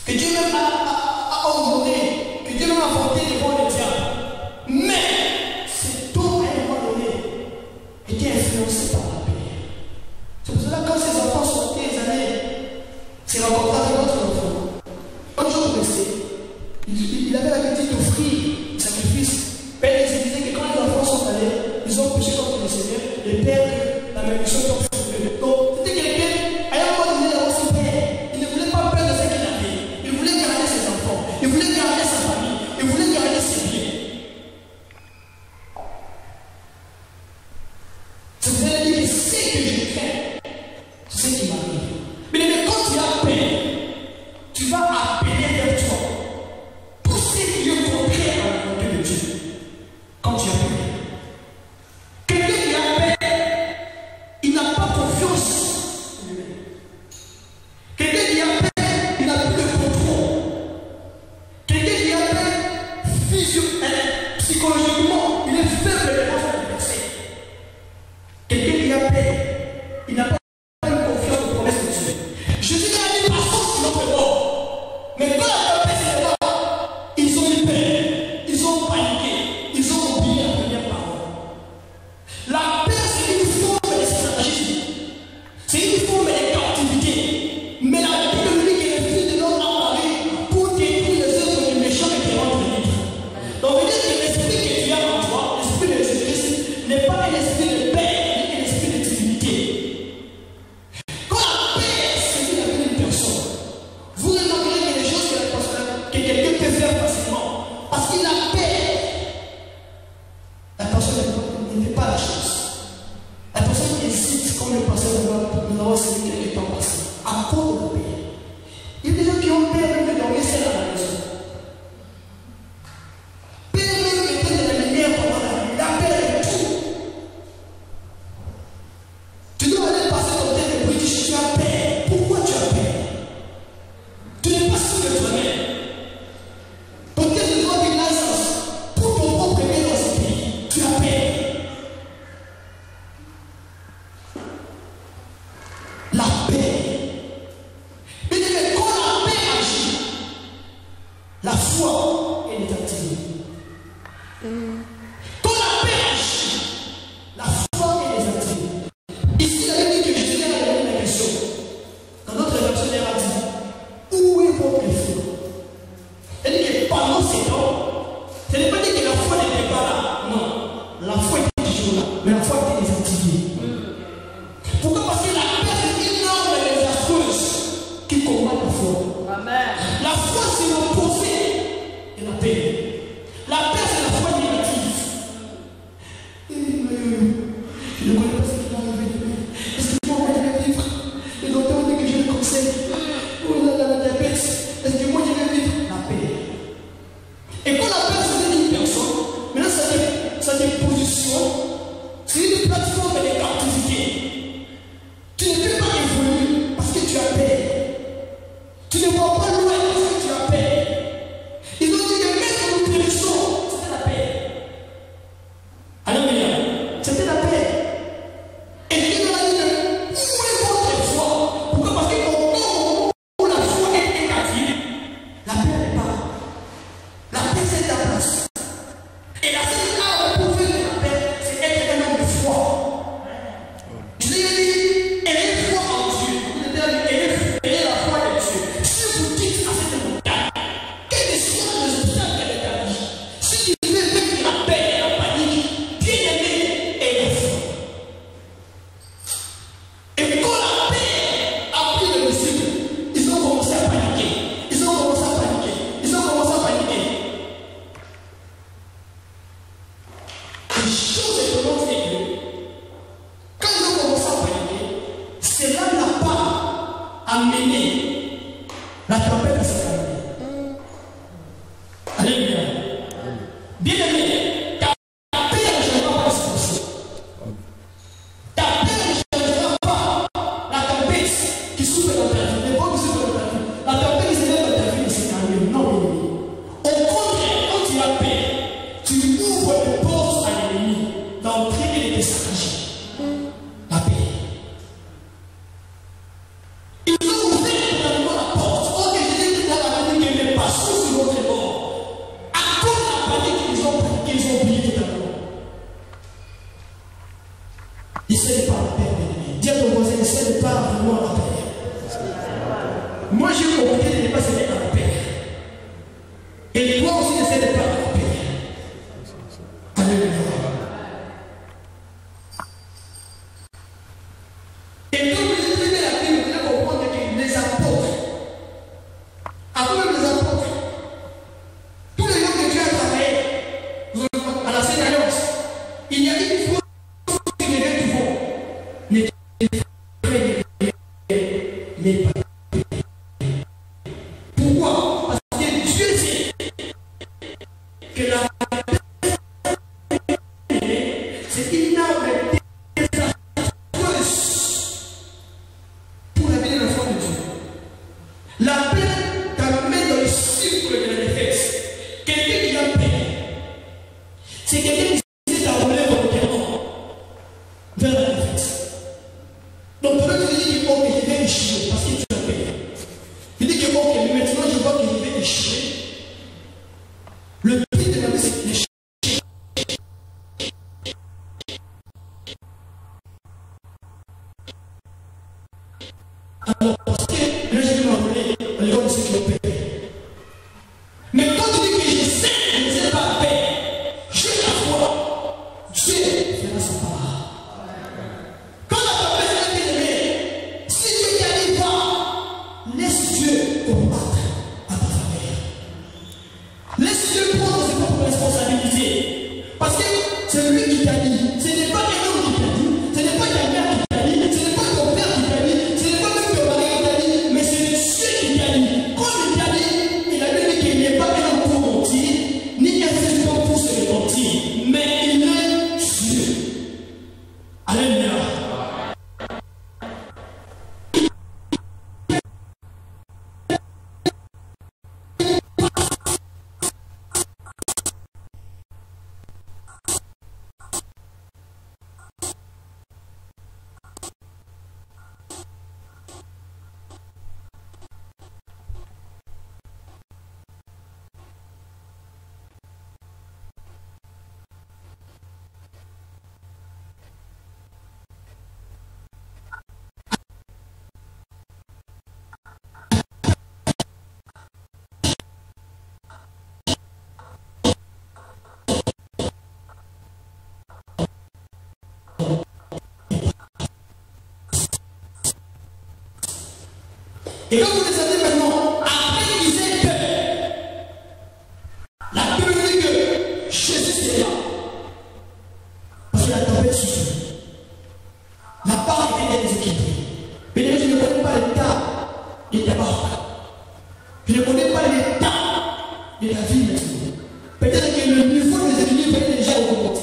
que Dieu même a honoré, que Dieu même a porté devant le diable. Mais cet homme, à un moment donné, était influencé par la paix. C'est pour cela que quand ses enfants sortaient, ils allaient se rencontrer avec d'autres enfants. Un jour resté, il avait l'habitude d'offrir un sacrifice. Père il disait que quand les enfants sont allés, ils ont péché contre le Seigneur, le Père, la malédiction tombe sur eux. Donc, c'était quelqu'un, à un moment donné, il avait aussi peur. Il ne voulait pas perdre ce qu'il avait. Il voulait garder ses enfants, il voulait garder sa famille, il voulait garder ses biens. C'est pour ça qu'il dit que ce que je crains, c'est ce qui m'arrive. Mais quand tu as peur, tu vas appeler vers toi tout ce qui est contraire à la volonté de Dieu. Quand tu as peur, quelqu'un qui a peur, il n'a pas confiance en lui-même. Quelqu'un qui a peur, il n'a plus de contrôle. Quelqu'un qui a peur, psychologiquement, il est faible devant son adversaire. Quelqu'un qui a peur, il n'a pas une confiance en promesse de Dieu. Je dis qu'il y a des personnes qui l'ont fait mort. Mais quand la paix s'est là, ils ont eu peur, ils ont paniqué, ils ont oublié la première parole. La paix, c'est une forme d'esclavagisme, c'est une forme de captivité. Mais la paix de lui qui est le fils de l'homme a parlé pour détruire les œuvres du méchant et te rendre libre. Donc, veut dire que l'esprit que tu as en toi, l'esprit de Jésus-Christ, n'est pas un esprit de paix, mais un esprit de divinité. Quand la paix saisit la vie d'une personne, vous remarquerez qu'il y a des choses que quelqu'un peut faire facilement. Parce qu'il a paix. La personne ne fait pas la chose. La personne hésite, comme le passé nous avons enseigné quelques temps passé, à cause de la paix. Il y a des gens qui ont peur de dormir seul à la maison. Peur même de mettre de la lumière pendant la nuit. La peur est tout. Tu dois aller passer ton temps de bruit, tu as peur. Pourquoi tu as peur? Tu n'es pas sûr de toi-même. Peut-être que tu dois dire l'essence pour ton propre bien dans ce pays. Tu as peur. La paix. Mais quand la paix agit, la foi est activée. Quand la paix agit, la foi est désactivée. Ici, la Bible dit que Jésus a donné la question. Dans notre version, il a dit: où est votre foi? C'est-à-dire que pendant ces temps, ce n'est pas dit que la foi n'était pas là. Non, la foi était toujours là, mais la foi était désactivée. Pourquoi? Parce que la paix, c'est une arme désastreuse qui combat la foi. Amen. La foi, c'est l'opposé de la paix. La paix, c'est la foi négative. Je ne connais pas ce qui va arriver demain. Est-ce qu'ils vont envoyer un livre? Le docteur dit que je le conseille. Oh là là, la diabète. Est-ce que moi je vais vivre? La paix. Et quand la paix se dit une personne, maintenant ça te positionne. C'est une plateforme de captivité. Tu ne peux pas évoluer parce que tu as peur. Tu ne vois pas loin parce que tu as peur. Ils ont dit que même quand nous périssons, c'était la paix. Alléluia. C'était la paix. Et Dieu a dit, où est votre foi? Pourquoi? Parce que au moment où la foi est négative, la paix n'est pas là. La paix, c'est ta place. Et la seule arme pour faire de la paix, c'est être un homme de foi. Je lui ai dit, elle est foi en Dieu. Elle est la foi de Dieu. Si vous dites à cette montagne, quel que soit le obstacle de ta vie, si tu veux vaincre la paix et la panique, bien aimé est la foi. Et quand la paix a pris le disciple, ils ont commencé à paniquer. Ils ont commencé à paniquer. Ils ont commencé à paniquer. Une chose étonnante est que quand ils ont commencé à paniquer, cela n'a pas amené la tempête à se calmer. Alléluia. Bien aimé, ta paix ne changera pas ce possible. Ta paix ne changera pas la tempête qui souffre dans ta vie, les vents qui souffrent dans ta vie. La tempête qui se lève dans ta vie ne se calme. Non, bien aimé. Au contraire, quand tu as paix, tu ouvres les portes à l'ennemi d'entrer et de s'arracher. La paix. Ils ont ouvert totalement la porte. Oh, que je dis Dieu obligé de ne pas céder à la paix. Et toi aussi ne cède pas à la paix. Alléluia. Et comme vous êtes très la Bible, vous allez comprendre que les apôtres, avant même les apôtres, tous les gens que Dieu a travaillé à la Sainte Alliance, il y a une fois que les gens qui vont les pas. Pourquoi? Parce que Dieu sait que la c'est une arme désastreuse pour la vie de l'enfant de Dieu. La paix t'amène dans le cycle de la défaite. Quelqu'un qui a paix, c'est quelqu'un qui s'est envolé volontairement vers la défaite. Donc pendant que tu dis qu'il faut que je vais échouer parce que tu as paix. Tu dis que bon, okay, maintenant je vois que je vais échouer. Le prix de la vie c'est l'échec. Alors, parce que là, je vais m'envoler à l'école de ceux qui ont paix. Mais quand tu dis que je sais pas la paix, j'ai la foi, Dieu fera sa part. Quand la paix est bien-aimée, si Dieu n'y arrive pas, laisse Dieu combattre à ta faveur. Laisse Dieu prendre ses propres responsabilités. Parce que c'est lui qui t'a dit, ce n'est pas un homme qui t'a dit, ce n'est pas ta mère qui t'a dit, ce n'est pas ton père qui t'a dit, ce n'est pas même ton mari qui t'a dit, mais c'est Dieu qui t'a dit. Quand il t'a dit, il a dit qu'il n'est pas un homme pour mentir, ni un fils pour se mentir, mais il est Dieu. Alléluia. Et comme vous le savez maintenant, après qu'ils aient peur, la Bible dit que Jésus est là. Parce que la tempête suffit. La part était déséquilibrée. Mais je ne connais pas l'état de ta part. Je ne connais pas l'état de ta vie maintenant. Peut-être que le niveau de déséquilibre est déjà augmenté.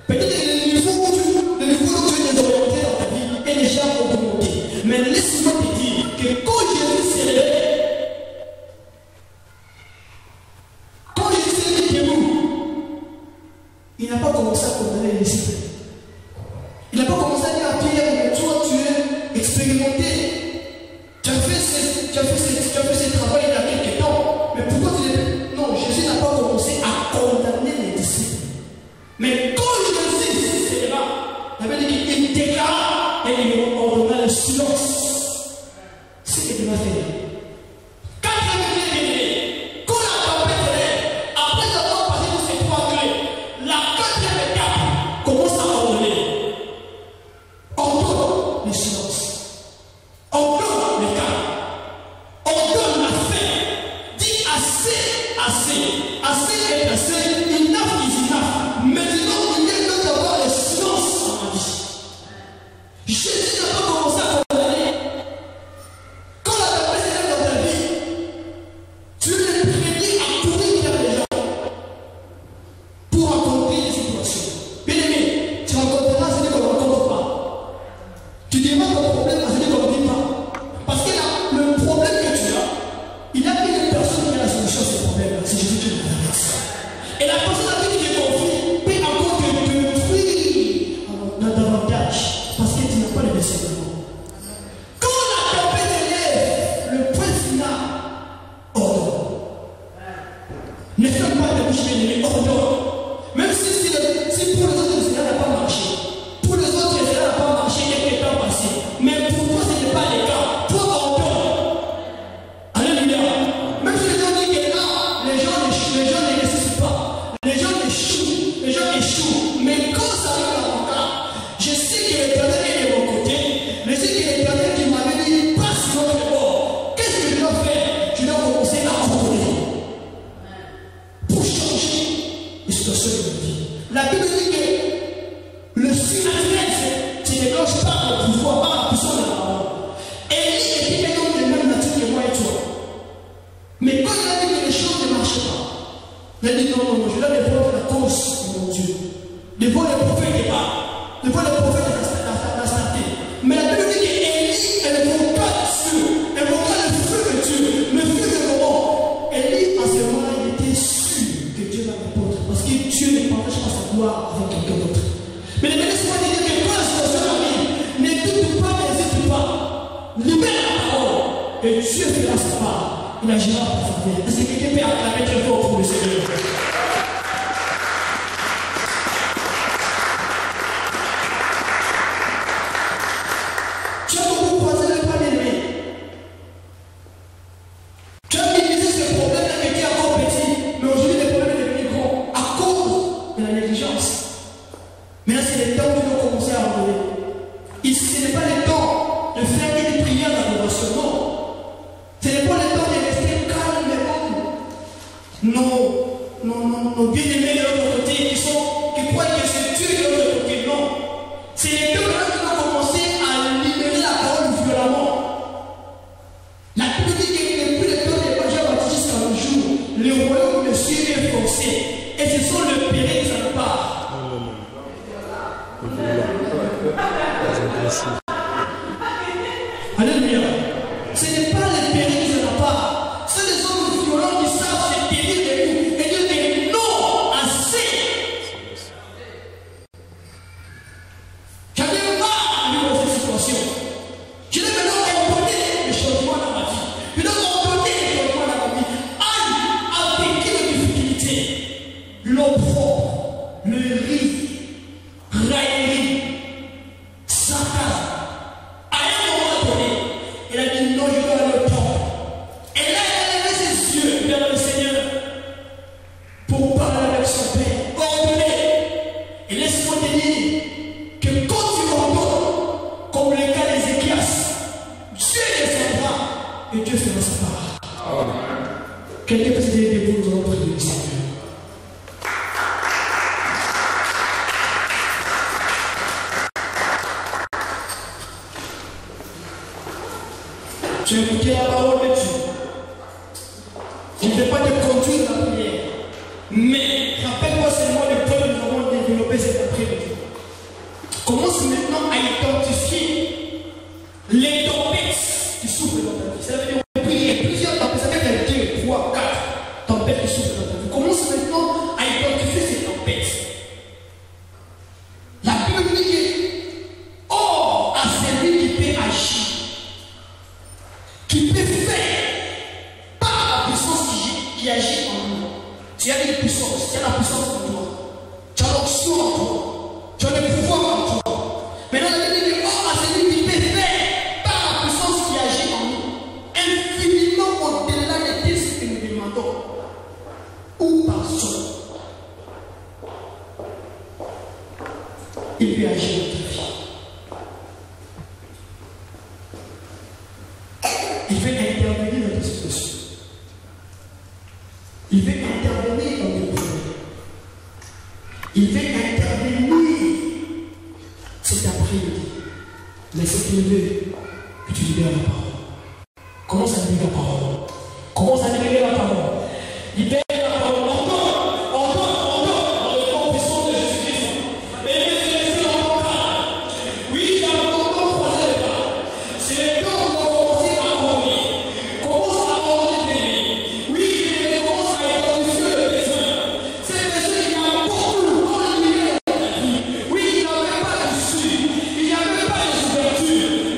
Peut-être que le niveau où tu es désorienté dans ta vie est déjà augmenté. Mais laisse-moi te dire que quand Jésus s'est levé, quand Jésus s'est mis debout, il n'a pas commencé à condamner les disciples. Il n'a pas commencé à dire à Pierre, mais toi tu es expérimenté, tu as fait ce travail il y a quelques temps, mais pourquoi tu es... Non, Jésus n'a pas commencé à condamner les disciples. Mais quand Jésus s'est levé, la Bible dit qu'il déclara et il ordonna le silence. C'est ce qu'il m'a fait. Quatrième degré, quand la tempête est, après avoir passé de ces trois degrés, la quatrième étape commence à ordonner. On donne le silence. On donne le calme. On donne la fin. Dis assez, assez. Assez est assez. Enough is enough. Maintenant, il est temps d'avoir le silence dans ma vie. Jésus n'a pas commencé à condamner. Quand la tempête est dans ta vie, tu es prédit à courir vers les gens pour rencontrer les situations. Bien aimé, tu rencontreras celui qu'on ne rencontre pas. Tu demandes ton problème à celui qu'on ne dit pas. Parce que là, le problème que tu as, il y a une personne qui a la solution à ce problème. C'est Jésus qui nous adresse. Et la personne à qui tu te confies peut encore te détruire davantage. Parce que tu n'as pas le discernement. Quand la tempête élève, le point final, ordonne. Ne ferme pas de bouche, mais ordonne. Même si pour les autres, cela n'a pas marché. Pour les autres, cela n'a pas marché quelques temps passé. Mais pour toi, ce n'est pas le cas. Toi, ordonne. verset de vie. La Bible dit que le surnaturel se déclenche par le pouvoir, par la puissance de la parole. Élie était un homme de même nature que moi et toi. Mais quand il a dit que les choses ne marchaient pas, il a dit non, je dois défendre la cause de mon Dieu. Devant les prophètes et pas. Devant les prophètes de la santé. Mais la Bible dit qu'Élie, elle évoqua Dieu. Elle évoqua le feu de Dieu. Le feu de l'Europe. Élie, en ce moment, il était sûr que Dieu va répondre. Parce que Dieu ne partage pas sa gloire avec quelqu'un d'autre. Mais laissez-moi dire que quand la situation arrive, ne doute pas, n'hésite pas. Libère la parole. Et Dieu fera sa part. Il agira pour sa vie. Est-ce que quelqu'un peut acclamer très fort pour le Seigneur? Tu as beaucoup croisé le pas d'aimer. Tu as minimisé ce problème qui était encore petit, mais aujourd'hui les problèmes sont devenus grands à cause de la négligence. Maintenant, c'est le temps où tu dois commencer à revenir. Ce n'est pas le temps de faire une prière d'adoration, non. Ce n'est pas le temps de rester calme et humble. Nos bien-aimés de l'autre côté qui croient que c'est Dieu de l'autre côté, non. C'est le temps où tu dois commencer à libérer la parole violemment. La Bible dit que depuis le temps de Jean-Baptiste jusqu'à nos jours, le royaume de Dieu est forcé. Et ce sont le péril qui s'en part. Alléluia. Ce n'est pas les péris de la part. Ce sont des hommes violents qui savent se tenir de nous et dire que non, assez. J'en ai marre de vivre cette situation. Je dois maintenant ordonner les changements dans ma vie. Je dois ordonner les changements dans ma vie. Aïe, avec les difficultés, l'opprobre, le riz, raillerie, sarcasme. À un moment donné, elle a dit non, je dois aller au temple. Elle a levé ses yeux vers le Seigneur pour parler avec son Père, ordonner. Et laisse-moi te dire que quand tu ordonnes, comme le cas d'Ézéchias, Dieu descendra et Dieu fera sa part. Quelqu'un peut se dire debout, nous allons prier le Seigneur. Tu as écouté la parole de Dieu. Je ne vais pas te conduire dans la prière. Mais rappelle-moi seulement le point que nous avons développé cet après-midi. Commence maintenant à identifier les tempêtes qui souffrent dans ta vie. Ça veut dire prier plusieurs tempêtes. Ça veut dire 2, 3, 4 tempêtes qui souffrent dans ta vie. Commence maintenant à identifier ces tempêtes. La Bible dit que or à celui qui peut agir, qui peut faire par la puissance qui agit en nous. Tu as une puissance, tu as la puissance en toi, tu as l'option en toi, tu as le pouvoir en toi. Maintenant, la Bible dit que or à celui qui peut faire par la puissance qui agit en nous, infiniment au-delà de ce que nous demandons, ou par son, il peut agir dans ta vie. Il veut intervenir dans tes situations. Il veut intervenir dans tes problèmes. Il veut intervenir cet après-midi. Mais ce qu'il veut, que tu libères la parole. Commence à libérer la parole. Commence à libérer la parole. Libère la parole.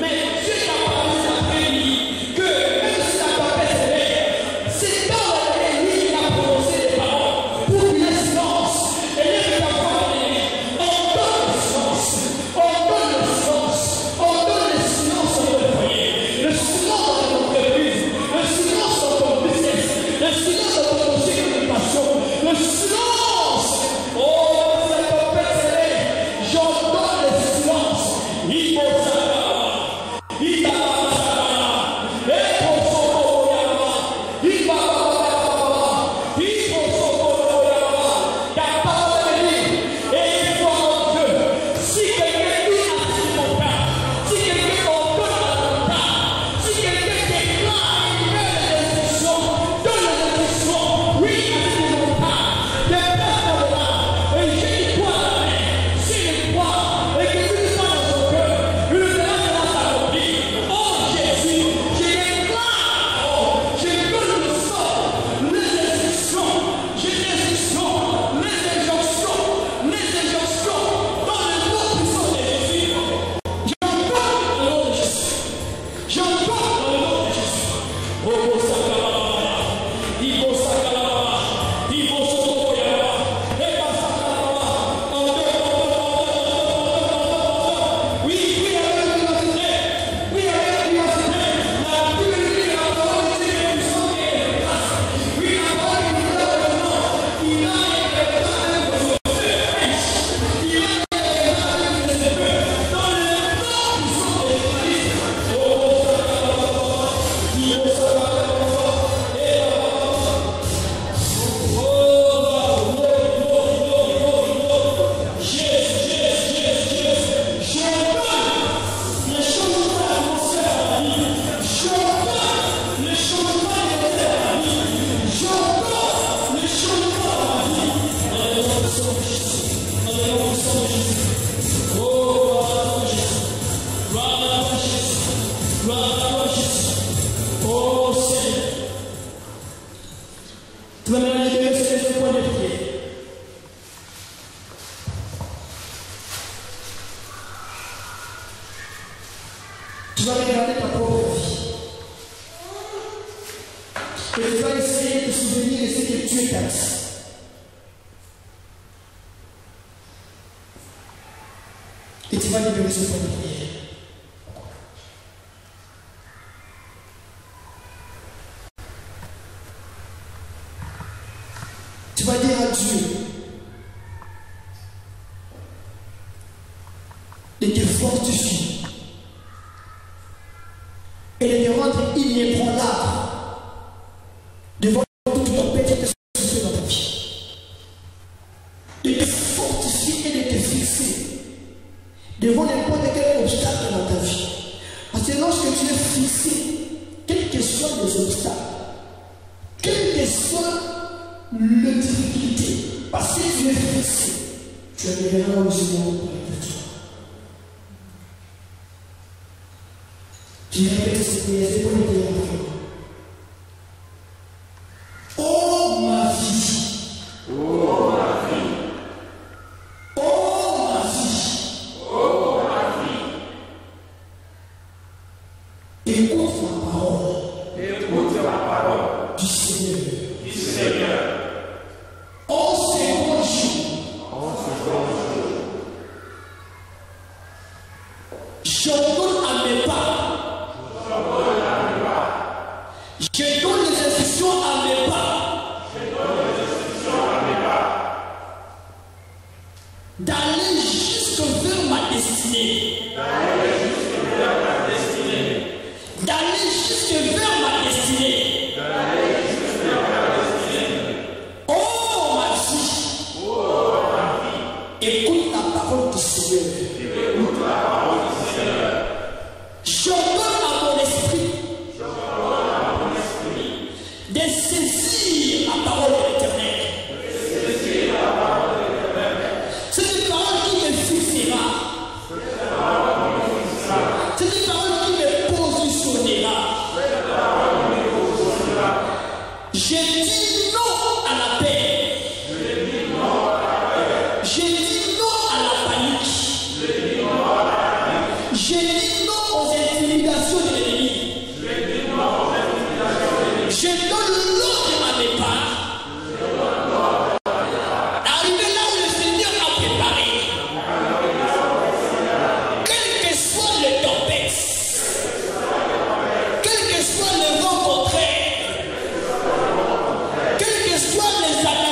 Mais Tu vas mélanger les deux, c'est le point de prière. Tu vas regarder ta propre vie. Et tu vas essayer de te souvenir de ce que tu es passé. Et tu vas libérer ce point de prière. Tu vas dire à Dieu de te fortifier et de te rendre inébranlable devant toute tempête qui te soucie dans ta vie. De te fortifier et de te fixer devant n'importe quel obstacle dans ta vie. Parce que lorsque tu es fixé, quels que soient les obstacles, quelle que soit la difficulté, parce que tu es fixé, tu arriveras au Seigneur pour être toi. Tu répètes cette prière, c'est pour le dire après. Oh ma vie, oh ma vie, oh ma vie, oh ma vie. Écoute la parole du Seigneur. En ce grand jour, j'ordonne à mes pas, je donne les instructions à mes pas, d'aller jusque vers ma destinée, d'aller jusque vers ma destinée. Écoute la parole du Seigneur. J'ordonne à mon esprit de saisir la parole de l'Éternel. C'est une parole qui me fixera. C'est une parole qui me positionnera. Je dis non à la paix. Je dis non à la panique. Je dis non aux intimidations de l'ennemi. Je donne l'ordre à mes pas. Arrivé là où le Seigneur a préparé. Quel que soit le tempête, quel que soit le vent contraire, quel que soit les attaques,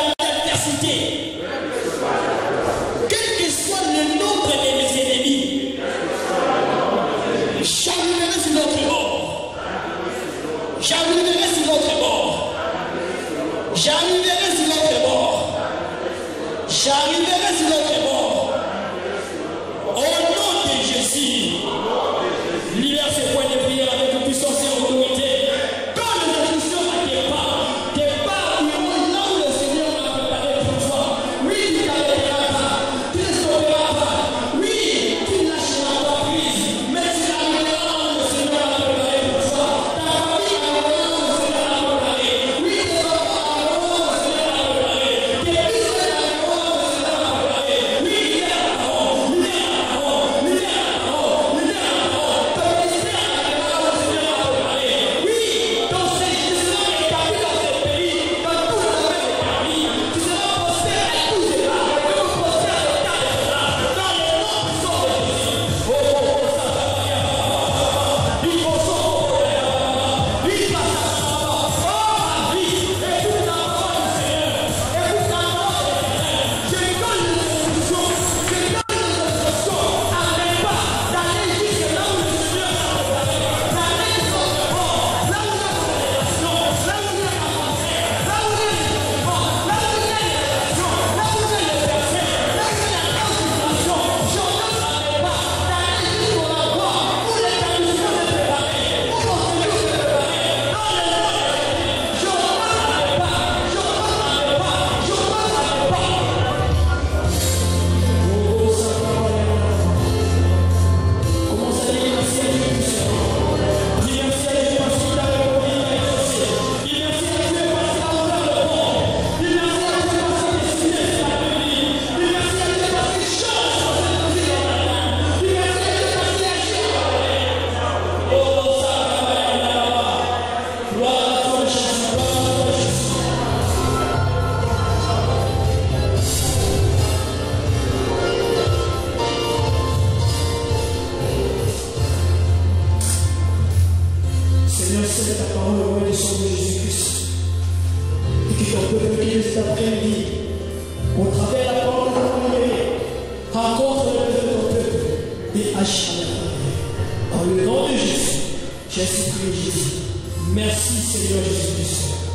après-midi, au travers de la parole de ton rencontre les besoins de ton peuple et agis à leur. Dans le nom de Jésus, j'ai supplié Jésus. Merci Seigneur Jésus-Christ.